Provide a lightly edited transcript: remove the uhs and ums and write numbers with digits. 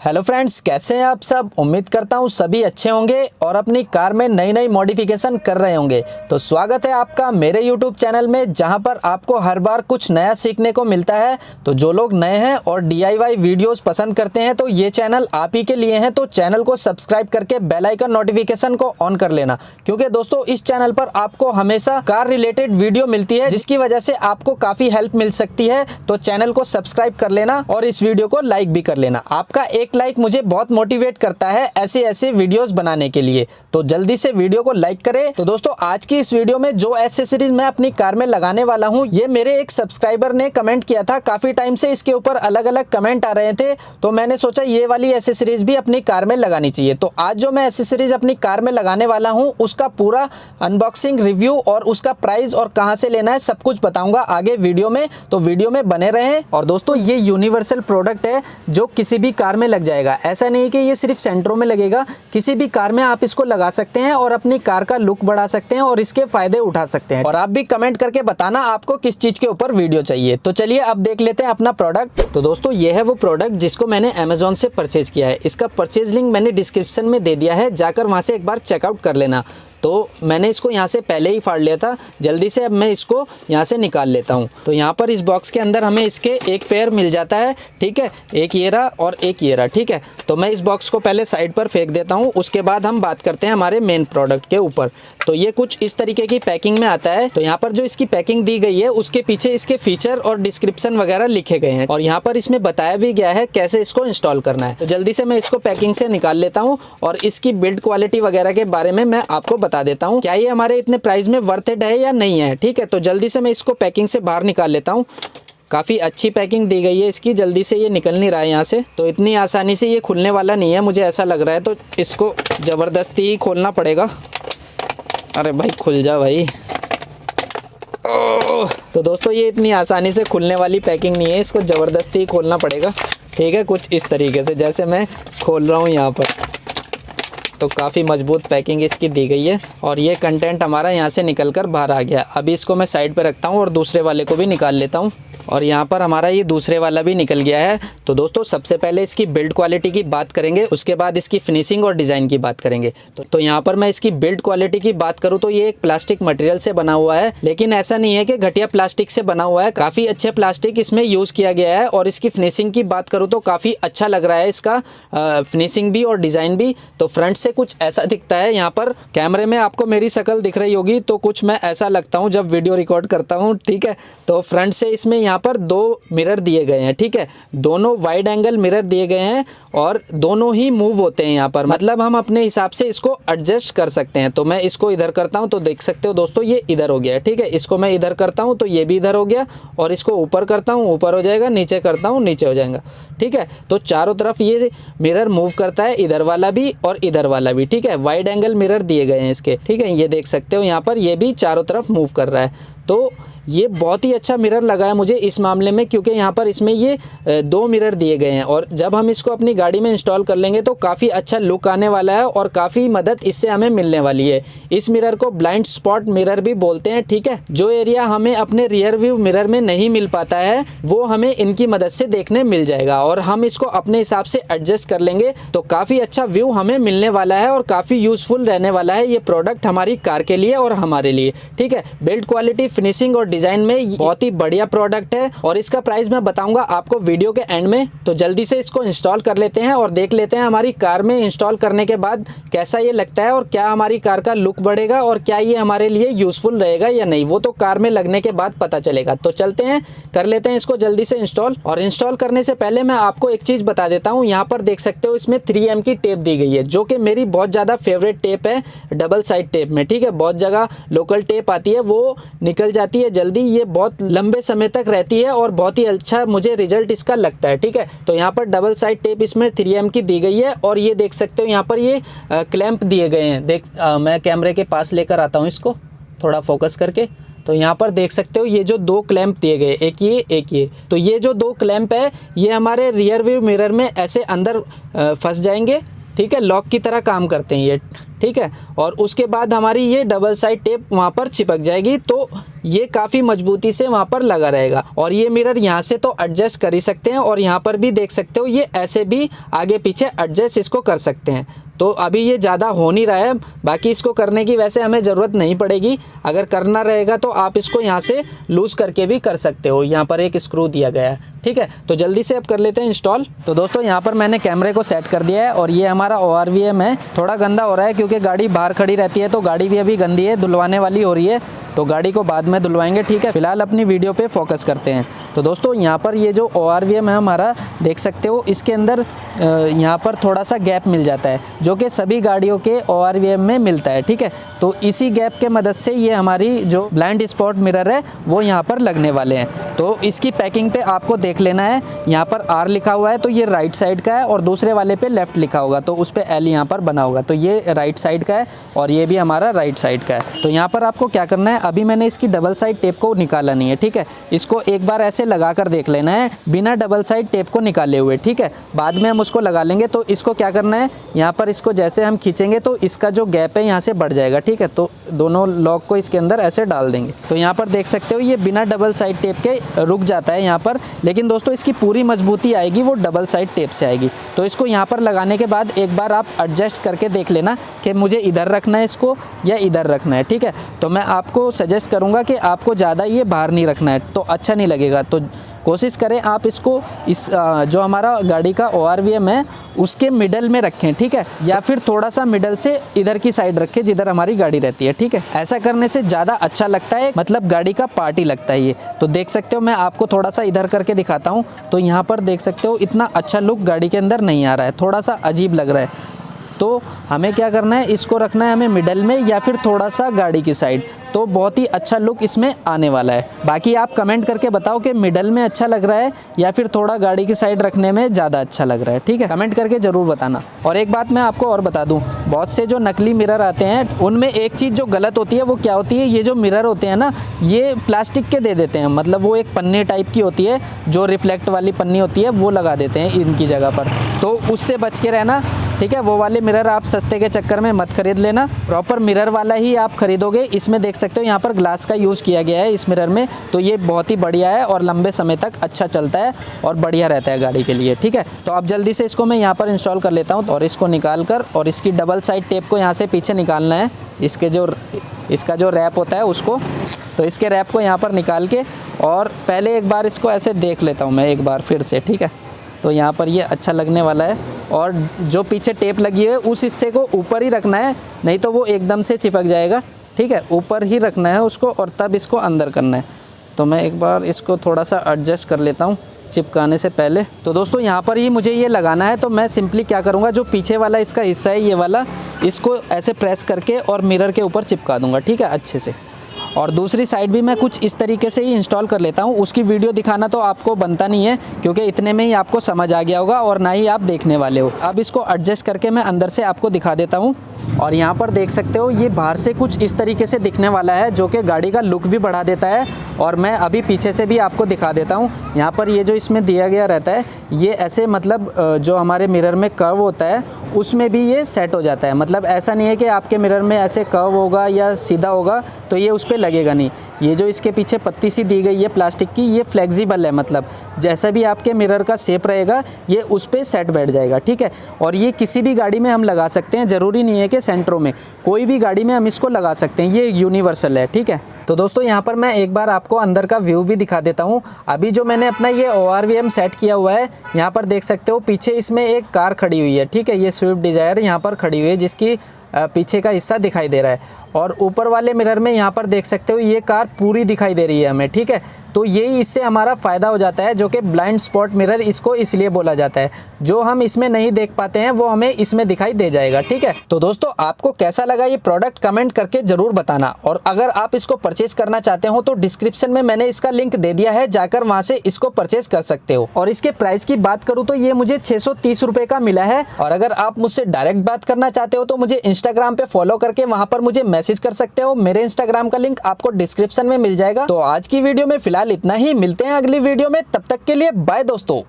Hello friends, कैसे हैं आप सब। उम्मीद करता हूँ सभी अच्छे होंगे और अपनी कार में नई नई मॉडिफिकेशन कर रहे होंगे। तो स्वागत है आपका मेरे यूट्यूब चैनल में, जहां पर आपको हर बार कुछ नया सीखने को मिलता है। तो जो लोग नए हैं और DIY वीडियोस पसंद करते हैं तो ये चैनल आप ही के लिए है। तो चैनल को सब्सक्राइब करके बेल आइकन नोटिफिकेशन को ऑन कर लेना, क्योंकि दोस्तों इस चैनल पर आपको हमेशा कार रिलेटेड वीडियो मिलती है, जिसकी वजह से आपको काफ़ी हेल्प मिल सकती है। तो चैनल को सब्सक्राइब कर लेना और इस वीडियो को लाइक भी कर लेना। आपका एक लाइक मुझे बहुत मोटिवेट करता है ऐसे वीडियोस बनाने के लिए। तो जल्दी से वीडियो को लाइक करें। तो दोस्तों आज की इस वीडियो में जो एक्सेसरीज मैं अपनी कार में लगाने वाला हूं, ये मेरे एक सब्सक्राइबर ने कमेंट किया था। काफी टाइम से इसके ऊपर अलग अलग कमेंट आ रहे थे, तो मैंने सोचा ये वाली एक्सेसरीज भी अपनी कार में लगानी चाहिए। तो आज जो मैं एक्सेसरीज अपनी कार में लगाने वाला हूँ, उसका पूरा अनबॉक्सिंग रिव्यू और उसका प्राइस और कहाँ से लेना है सब कुछ बताऊंगा आगे वीडियो में। तो वीडियो में बने रहें। और दोस्तों ये यूनिवर्सल प्रोडक्ट है जो किसी भी कार में लग जाएगा। ऐसा नहीं कि ये सिर्फ सेंट्रो में लगेगा, किसी भी कार में आप इसको लगा सकते हैं और अपनी कार का लुक बढ़ा सकते हैं और इसके फायदे उठा सकते हैं। और आप भी कमेंट करके बताना आपको किस चीज के ऊपर वीडियो चाहिए। तो चलिए अब देख लेते हैं अपना प्रोडक्ट। तो दोस्तों ये है वो प्रोडक्ट जिसको मैंने अमेजोन से परचेज किया है। इसका परचेज लिंक मैंने डिस्क्रिप्शन में दे दिया है, जाकर वहां से एक बार चेकआउट कर लेना। तो मैंने इसको यहाँ से पहले ही फाड़ लिया था, जल्दी से अब मैं इसको यहाँ से निकाल लेता हूँ। तो यहाँ पर इस बॉक्स के अंदर हमें इसके एक पेयर मिल जाता है, ठीक है, एक ये रहा और एक ये रहा, ठीक है। तो मैं इस बॉक्स को पहले साइड पर फेंक देता हूँ, उसके बाद हम बात करते हैं हमारे मेन प्रोडक्ट के ऊपर। तो ये कुछ इस तरीके की पैकिंग में आता है। तो यहाँ पर जो इसकी पैकिंग दी गई है उसके पीछे इसके फीचर और डिस्क्रिप्शन वगैरह लिखे गए हैं और यहाँ पर इसमें बताया भी गया है कैसे इसको इंस्टॉल करना है। तो जल्दी से मैं इसको पैकिंग से निकाल लेता हूँ और इसकी बिल्ड क्वालिटी वगैरह के बारे में मैं आपको बता देता हूँ, क्या ये हमारे इतने प्राइस में वर्थ इट है या नहीं है, ठीक है। तो जल्दी से मैं इसको पैकिंग से बाहर निकाल लेता हूँ। काफ़ी अच्छी पैकिंग दी गई है इसकी, जल्दी से ये निकल नहीं रहा है यहाँ से। तो इतनी आसानी से ये खुलने वाला नहीं है, मुझे ऐसा लग रहा है। तो इसको ज़बरदस्ती ही खोलना पड़ेगा। अरे भाई खुल जा भाई। तो दोस्तों ये इतनी आसानी से खुलने वाली पैकिंग नहीं है, इसको ज़बरदस्ती ही खोलना पड़ेगा, ठीक है। कुछ इस तरीके से जैसे मैं खोल रहा हूँ यहाँ पर। तो काफ़ी मजबूत पैकिंग इसकी दी गई है और ये कंटेंट हमारा यहाँ से निकल कर बाहर आ गया। अभी इसको मैं साइड पर रखता हूँ और दूसरे वाले को भी निकाल लेता हूँ। और यहाँ पर हमारा ये दूसरे वाला भी निकल गया है। तो दोस्तों सबसे पहले इसकी बिल्ड क्वालिटी की बात करेंगे, उसके बाद इसकी फिनिशिंग और डिज़ाइन की बात करेंगे। तो यहाँ पर मैं इसकी बिल्ड क्वालिटी की बात करूँ तो ये एक प्लास्टिक मटेरियल से बना हुआ है, लेकिन ऐसा नहीं है कि घटिया प्लास्टिक से बना हुआ है। काफ़ी अच्छे प्लास्टिक इसमें यूज़ किया गया है। और इसकी फिनिशिंग की बात करूँ तो काफ़ी अच्छा लग रहा है इसका फिनिशिंग भी और डिज़ाइन भी। तो फ्रंट से कुछ ऐसा दिखता है, यहाँ पर कैमरे में आपको मेरी शक्ल दिख रही होगी, तो कुछ मैं ऐसा लगता हूँ जब वीडियो रिकॉर्ड करता हूँ, ठीक है। तो फ्रंट से इसमें यहाँ पर दो मिरर दिए गए हैं, ठीक है। दोनों वाइड एंगल मिरर दिए गए हैं और दोनों ही मूव होते हैं यहाँ पर, मतलब हम अपने हिसाब से इसको एडजस्ट कर सकते हैं। तो मैं इसको इधर करता हूँ तो देख सकते हो दोस्तों ये इधर हो गया है, ठीक है। इसको मैं इधर करता हूँ तो ये भी इधर हो गया और इसको ऊपर करता हूँ ऊपर हो जाएगा, नीचे करता हूँ नीचे हो जाएगा, ठीक है। तो चारों तरफ ये मिरर मूव करता है, इधर वाला भी और इधर वाला भी, ठीक है। वाइड एंगल मिरर दिए गए हैं इसके, ठीक है। ये देख सकते हो यहाँ पर ये भी चारों तरफ मूव कर रहा है। तो ये बहुत ही अच्छा मिरर लगा है मुझे इस मामले में, क्योंकि यहाँ पर इसमें ये दो मिरर दिए गए हैं और जब हम इसको अपनी गाड़ी में इंस्टॉल कर लेंगे तो काफ़ी अच्छा लुक आने वाला है और काफ़ी मदद इससे हमें मिलने वाली है। इस मिरर को ब्लाइंड स्पॉट मिरर भी बोलते हैं, ठीक है। जो एरिया हमें अपने रियर व्यू मिरर में नहीं मिल पाता है वो हमें इनकी मदद से देखने मिल जाएगा और हम इसको अपने हिसाब से एडजस्ट कर लेंगे। तो काफ़ी अच्छा व्यू हमें मिलने वाला है और काफ़ी यूजफुल रहने वाला है ये प्रोडक्ट हमारी कार के लिए और हमारे लिए, ठीक है। बिल्ड क्वालिटी, फिनिशिंग और डिज़ाइन में बहुत ही बढ़िया प्रोडक्ट है और इसका प्राइस मैं बताऊंगा आपको वीडियो के एंड में। तो जल्दी से इसको इंस्टॉल कर लेते हैं और देख लेते हैं हमारी कार में इंस्टॉल करने के बाद कैसा ये लगता है और क्या हमारी कार का लुक बढ़ेगा और क्या ये हमारे लिए यूजफुल रहेगा या नहीं, वो तो कार में लगने के बाद पता चलेगा। तो चलते हैं, कर लेते हैं इसको जल्दी से इंस्टॉल। और इंस्टॉल करने से पहले मैं आपको एक चीज़ बता देता हूँ। यहाँ पर देख सकते हो इसमें 3M की टेप दी गई है, जो कि मेरी बहुत ज़्यादा फेवरेट टेप है डबल साइड टेप में, ठीक है। बहुत जगह लोकल टेप आती है वो निकल जाती है जल्दी, ये बहुत लंबे समय तक रहती है और बहुत ही अच्छा मुझे रिजल्ट इसका लगता है, ठीक है। तो यहाँ पर डबल साइड टेप इसमें 3M की दी गई है और ये देख सकते हो यहाँ पर ये क्लैंप दिए गए हैं। मैं कैमरे के पास लेकर आता हूँ इसको थोड़ा फोकस करके। तो यहाँ पर देख सकते हो ये जो दो क्लैंप दिए गए, एक ये। तो ये जो दो क्लैंप है ये हमारे रियर व्यू मिरर में ऐसे अंदर फंस जाएंगे, ठीक है। लॉक की तरह काम करते हैं ये, ठीक है। और उसके बाद हमारी ये डबल साइड टेप वहाँ पर चिपक जाएगी। तो ये काफ़ी मजबूती से वहाँ पर लगा रहेगा। और ये मिरर यहाँ से तो एडजस्ट कर ही सकते हैं और यहाँ पर भी देख सकते हो ये ऐसे भी आगे पीछे एडजस्ट इसको कर सकते हैं। तो अभी ये ज़्यादा हो नहीं रहा है, बाकी इसको करने की वैसे हमें ज़रूरत नहीं पड़ेगी। अगर करना रहेगा तो आप इसको यहाँ से लूज़ करके भी कर सकते हो। यहाँ पर एक स्क्रू दिया गया है, ठीक है। तो जल्दी से अब कर लेते हैं इंस्टॉल। तो दोस्तों यहाँ पर मैंने कैमरे को सेट कर दिया है और ये हमारा ORVM है। थोड़ा गंदा हो रहा है क्योंकि गाड़ी बाहर खड़ी रहती है, तो गाड़ी भी अभी गंदी है, धुलवाने वाली हो रही है, तो गाड़ी को बाद में धुलवाएंगे, ठीक है। फिलहाल अपनी वीडियो पे फोकस करते हैं। तो दोस्तों यहाँ पर ये जो ORVM है हमारा, देख सकते हो इसके अंदर यहाँ पर थोड़ा सा गैप मिल जाता है, जो कि सभी गाड़ियों के ORVM में मिलता है, ठीक है। तो इसी गैप के मदद से ये हमारी जो ब्लाइंड स्पॉट मिरर है वो यहाँ पर लगने वाले हैं। तो इसकी पैकिंग पे आपको देख लेना है, यहाँ पर R लिखा हुआ है तो ये राइट साइड का है, और दूसरे वाले पे लेफ्ट लिखा होगा तो उस पर L यहाँ पर बना होगा, तो ये राइट साइड का है और ये भी हमारा राइट साइड का है। तो यहाँ पर आपको क्या करना है, अभी मैंने इसकी डबल साइड टेप को निकाला नहीं है, ठीक है। इसको एक बार ऐसे लगा कर देख लेना है बिना डबल साइड टेप को निकाले हुए, ठीक है। बाद में हम उसको लगा लेंगे। तो इसको क्या करना है, यहाँ पर इसको जैसे हम खींचेंगे तो इसका जो गैप है यहाँ से बढ़ जाएगा, ठीक है। तो दोनों लॉक को इसके अंदर ऐसे डाल देंगे। तो यहाँ पर देख सकते हो ये बिना डबल साइड टेप के रुक जाता है यहाँ पर, लेकिन दोस्तों इसकी पूरी मजबूती आएगी वो डबल साइड टेप से आएगी। तो इसको यहाँ पर लगाने के बाद एक बार आप एडजस्ट करके देख लेना कि मुझे इधर रखना है इसको या इधर रखना है, ठीक है। तो मैं आपको सजेस्ट करूँगा कि आपको ज़्यादा ये बाहर नहीं रखना है, तो अच्छा नहीं लगेगा। तो कोशिश करें आप इसको इस जो हमारा गाड़ी का ORVM है उसके मिडल में रखें, ठीक है, या फिर थोड़ा सा मिडल से इधर की साइड रखें जिधर हमारी गाड़ी रहती है, ठीक है। ऐसा करने से ज़्यादा अच्छा लगता है, मतलब गाड़ी का पार्ट ही लगता है ये। तो देख सकते हो मैं आपको थोड़ा सा इधर करके दिखाता हूँ, तो यहाँ पर देख सकते हो इतना अच्छा लुक गाड़ी के अंदर नहीं आ रहा है, थोड़ा सा अजीब लग रहा है। तो हमें क्या करना है, इसको रखना है हमें मिडल में या फिर थोड़ा सा गाड़ी की साइड, तो बहुत ही अच्छा लुक इसमें आने वाला है। बाकी आप कमेंट करके बताओ कि मिडल में अच्छा लग रहा है या फिर थोड़ा गाड़ी की साइड रखने में ज़्यादा अच्छा लग रहा है, ठीक है। कमेंट करके ज़रूर बताना। और एक बात मैं आपको और बता दूं, बहुत से जो नकली मिरर आते हैं उनमें एक चीज़ जो गलत होती है वो क्या होती है, ये जो मिरर होते हैं ना ये प्लास्टिक के दे देते हैं, मतलब वो एक पन्नी टाइप की होती है जो रिफ्लेक्ट वाली पन्नी होती है वो लगा देते हैं इनकी जगह पर, तो उससे बच के रहना, ठीक है। वो वाले मिरर आप सस्ते के चक्कर में मत खरीद लेना, प्रॉपर मिरर वाला ही आप खरीदोगे। इसमें देख सकते हो यहाँ पर ग्लास का यूज़ किया गया है इस मिरर में, तो ये बहुत ही बढ़िया है और लंबे समय तक अच्छा चलता है और बढ़िया रहता है गाड़ी के लिए, ठीक है। तो आप जल्दी से इसको मैं यहाँ पर इंस्टॉल कर लेता हूँ और इसको निकाल कर, और इसकी डबल साइड टेप को यहाँ से पीछे निकालना है, इसका जो रैप होता है उसको, तो इसके रैप को यहाँ पर निकाल के, और पहले एक बार इसको ऐसे देख लेता हूँ मैं एक बार फिर से, ठीक है। तो यहाँ पर ये अच्छा लगने वाला है, और जो पीछे टेप लगी है उस हिस्से को ऊपर ही रखना है, नहीं तो वो एकदम से चिपक जाएगा, ठीक है। ऊपर ही रखना है उसको और तब इसको अंदर करना है। तो मैं एक बार इसको थोड़ा सा एडजस्ट कर लेता हूँ चिपकाने से पहले। तो दोस्तों यहाँ पर ही मुझे ये लगाना है, तो मैं सिंपली क्या करूँगा, जो पीछे वाला इसका हिस्सा है ये वाला, इसको ऐसे प्रेस करके और मिरर के ऊपर चिपका दूँगा, ठीक है, अच्छे से। और दूसरी साइड भी मैं कुछ इस तरीके से ही इंस्टॉल कर लेता हूँ। उसकी वीडियो दिखाना तो आपको बनता नहीं है क्योंकि इतने में ही आपको समझ आ गया होगा और ना ही आप देखने वाले हो। अब इसको एडजस्ट करके मैं अंदर से आपको दिखा देता हूँ। और यहाँ पर देख सकते हो ये बाहर से कुछ इस तरीके से दिखने वाला है, जो कि गाड़ी का लुक भी बढ़ा देता है। और मैं अभी पीछे से भी आपको दिखा देता हूँ। यहाँ पर ये जो इसमें दिया गया रहता है ये ऐसे, मतलब जो हमारे मिरर में कर्व होता है उसमें भी ये सेट हो जाता है। मतलब ऐसा नहीं है कि आपके मिरर में ऐसे कर्व होगा या सीधा होगा तो ये उस पर लगेगा नहीं। ये जो इसके पीछे पत्ती सी दी गई है प्लास्टिक की, ये फ्लेक्सिबल है, मतलब जैसा भी आपके मिरर का शेप रहेगा ये उस पर सेट बैठ जाएगा, ठीक है। और ये किसी भी गाड़ी में हम लगा सकते हैं, ज़रूरी नहीं है कि सेंट्रो में, कोई भी गाड़ी में हम इसको लगा सकते हैं, ये यूनिवर्सल है, ठीक है। तो दोस्तों यहाँ पर मैं एक बार आपको अंदर का व्यू भी दिखा देता हूँ। अभी जो मैंने अपना ये ORVM सेट किया हुआ है, यहाँ पर देख सकते हो पीछे इसमें एक कार खड़ी हुई है, ठीक है। ये स्विफ्ट डिज़ायर यहाँ पर खड़ी हुई है जिसकी पीछे का हिस्सा दिखाई दे रहा है। और ऊपर वाले मिरर में यहाँ पर देख सकते हो ये कार पूरी दिखाई दे रही है हमें, ठीक है। तो यही इससे हमारा फ़ायदा हो जाता है, जो कि ब्लाइंड स्पॉट मिरर इसको इसलिए बोला जाता है। जो हम इसमें नहीं देख पाते हैं वो हमें इसमें दिखाई दे जाएगा, ठीक है। तो दोस्तों आपको कैसा लगा ये प्रोडक्ट कमेंट करके ज़रूर बताना। और अगर आप इसको परचेज करना चाहते हो तो डिस्क्रिप्शन में मैंने इसका लिंक दे दिया है, जाकर वहाँ से इसको परचेज कर सकते हो। और इसके प्राइस की बात करूँ तो ये मुझे 630 रुपये का मिला है। और अगर आप मुझसे डायरेक्ट बात करना चाहते हो तो मुझे इंस्टाग्राम पे फॉलो करके वहाँ पर मुझे मैसेज कर सकते हो। मेरे इंस्टाग्राम का लिंक आपको डिस्क्रिप्शन में मिल जाएगा। तो आज की वीडियो में फिलहाल इतना ही, मिलते हैं अगली वीडियो में, तब तक के लिए बाय दोस्तों।